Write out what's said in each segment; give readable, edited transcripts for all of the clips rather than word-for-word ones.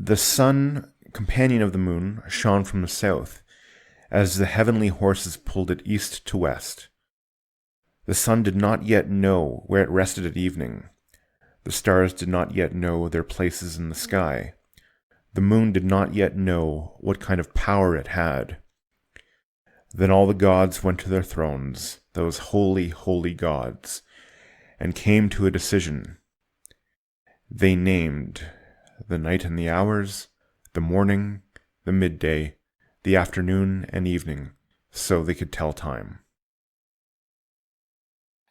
The sun, companion of the moon, shone from the south, as the heavenly horses pulled it east to west. The sun did not yet know where it rested at evening. The stars did not yet know their places in the sky. The moon did not yet know what kind of power it had. Then all the gods went to their thrones, those holy, holy gods, and came to a decision. They named the night and the hours, the morning, the midday, the afternoon and evening, so they could tell time.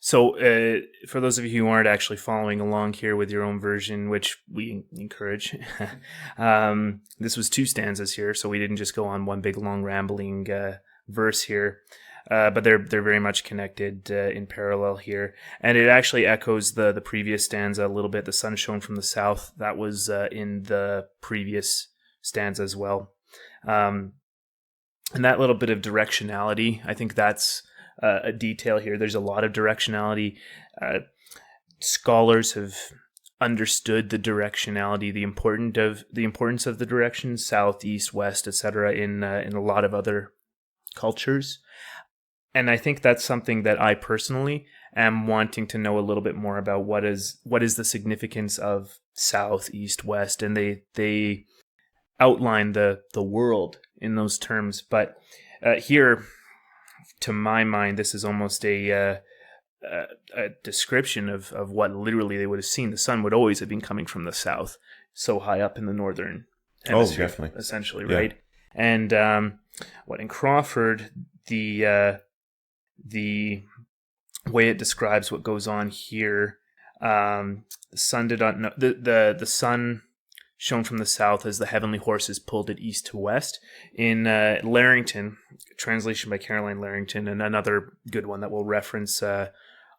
So for those of you who aren't actually following along here with your own version, which we encourage, this was 2 stanzas here, so we didn't just go on one big long rambling verse here, but they're very much connected in parallel here, and it actually echoes the previous stanza a little bit. The sun shone from the south. That was in the previous stanza as well, and that little bit of directionality, I think that's a detail here. There's a lot of directionality. Scholars have understood the directionality, the importance of the directions, south, east, west, etc. in a lot of other cultures, and I think that's something that I personally am wanting to know a little bit more about. What is the significance of south, east, west, and they outline the world in those terms. But here, to my mind, this is almost a description of what literally they would have seen. The sun would always have been coming from the south, so high up in the northern hemisphere, definitely. essentially, Yeah. right? And what in Crawford, the way it describes what goes on here, the sun did not know, the sun shone from the south as the heavenly horses pulled it east to west. In Larrington, translation by Caroline Larrington, and another good one that we'll reference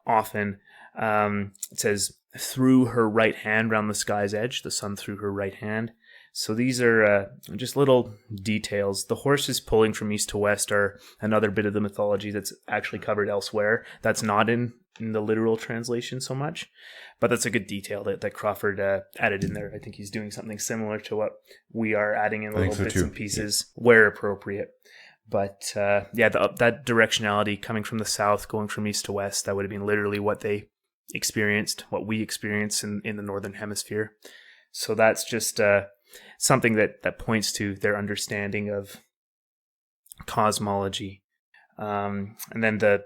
often, it says, through her right hand round the sky's edge, the sun through her right hand. So these are just little details. The horses pulling from east to west are another bit of the mythology that's actually covered elsewhere. That's not in the literal translation so much, but that's a good detail that Crawford added in there. I think he's doing something similar to what we are adding in little bits and pieces where appropriate. But that directionality coming from the south, going from east to west, that would have been literally what they experienced, what we experience in the northern hemisphere. So that's just something that points to their understanding of cosmology. And then the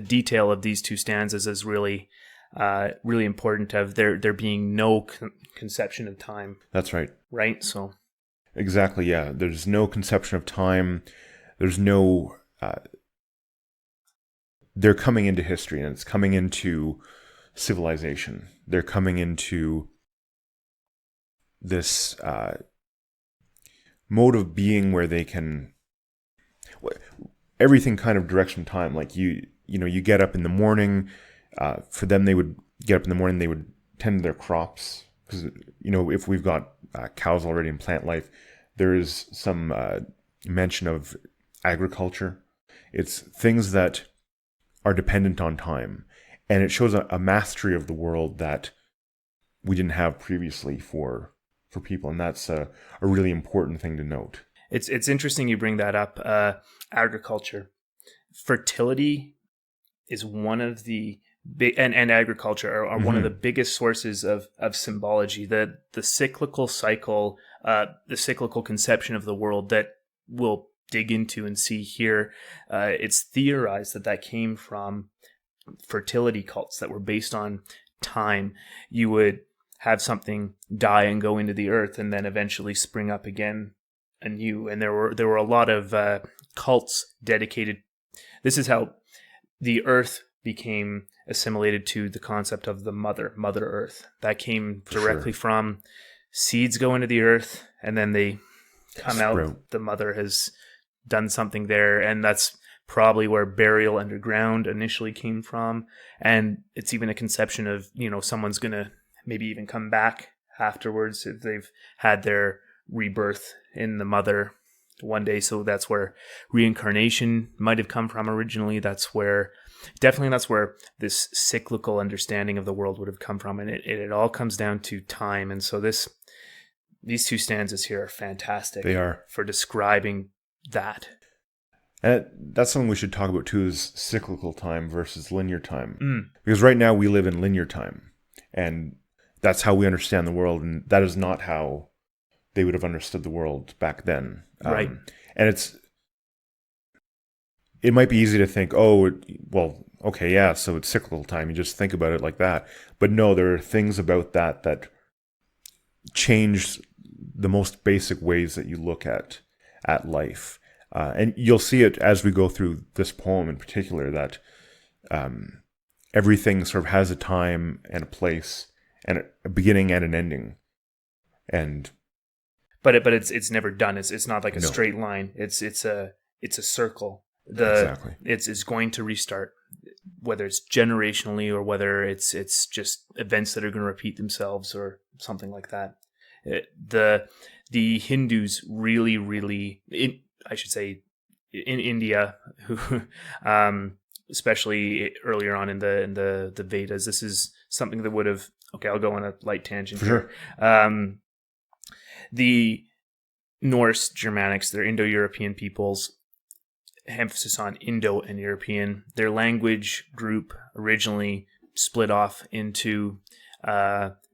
detail of these 2 stanzas is really really important, of there being no conception of time. That's right. Right? So exactly, yeah. There's no conception of time. There's no... they're coming into history, and it's coming into civilization. They're coming into this mode of being where they can... everything kind of directs from time. Like you get up in the morning. For them, they would get up in the morning. They would tend to their crops, because if we've got cows already in plant life, there is some mention of agriculture. It's things that are dependent on time, and it shows a mastery of the world that we didn't have previously for people, and that's a really important thing to note. It's interesting you bring that up. Agriculture, fertility is one of the big, and agriculture are one of the biggest sources of symbology. The cyclical cycle, the cyclical conception of the world that we'll dig into and see here. It's theorized that came from fertility cults that were based on time. You would have something die and go into the earth, and then eventually spring up again anew. And there were a lot of cults dedicated. This is how the earth became assimilated to the concept of the Mother Earth. That came directly from seeds go into the earth, and then they come out. The mother has done something there, and that's probably where burial underground initially came from. And it's even a conception of, someone's going to maybe even come back afterwards if they've had their rebirth in the mother one day. So that's where reincarnation might have come from originally. That's where this cyclical understanding of the world would have come from. And it all comes down to time. And so this These two stanzas here are fantastic. They are. For describing that. And that's something we should talk about too, is cyclical time versus linear time. Because right now we live in linear time, and that's how we understand the world, and that is not how they would have understood the world back then. Right. And it might be easy to think, oh, well, okay, yeah, so it's cyclical time. You just think about it like that. But no, there are things about that change the most basic ways that you look at life. And you'll see it as we go through this poem in particular, that everything sort of has a time and a place and a beginning and an ending. And but it's never done. It's not like a No. straight line. It's a circle. Exactly. It's going to restart, whether it's generationally or whether it's just events that are going to repeat themselves or something like that. The Hindus really, I should say, in India, who especially earlier on in the Vedas, this is something that would have. Okay, I'll go on a light tangent For here. sure. The Norse Germanics, they're Indo-European peoples. Emphasis on Indo and European. Their language group originally split off into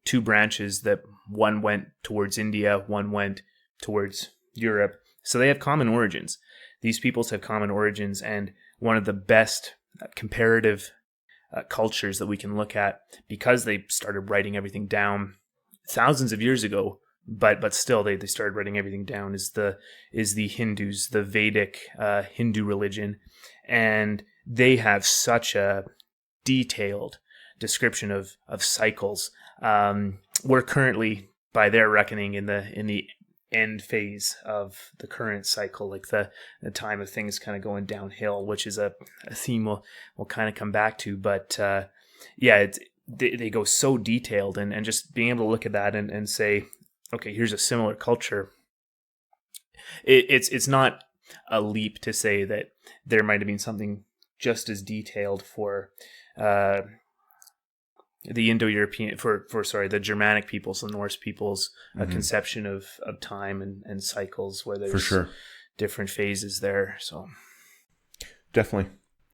two branches, that one went towards India, one went towards Europe. So they have common origins. These peoples have common origins, and one of the best comparative cultures that we can look at, because they started writing everything down thousands of years ago, but still they started writing everything down, is the Hindus, the Vedic Hindu religion. And they have such a detailed description of cycles. We're currently, by their reckoning, in the end phase of the current cycle, like the time of things kind of going downhill, which is a theme we'll kind of come back to. But they go so detailed, and just being able to look at that and say, okay, here's a similar culture. It's not a leap to say that there might have been something just as detailed for the Indo-European, the Germanic peoples, the Norse peoples, a conception of time and cycles, where there's For sure. different phases there. So Definitely.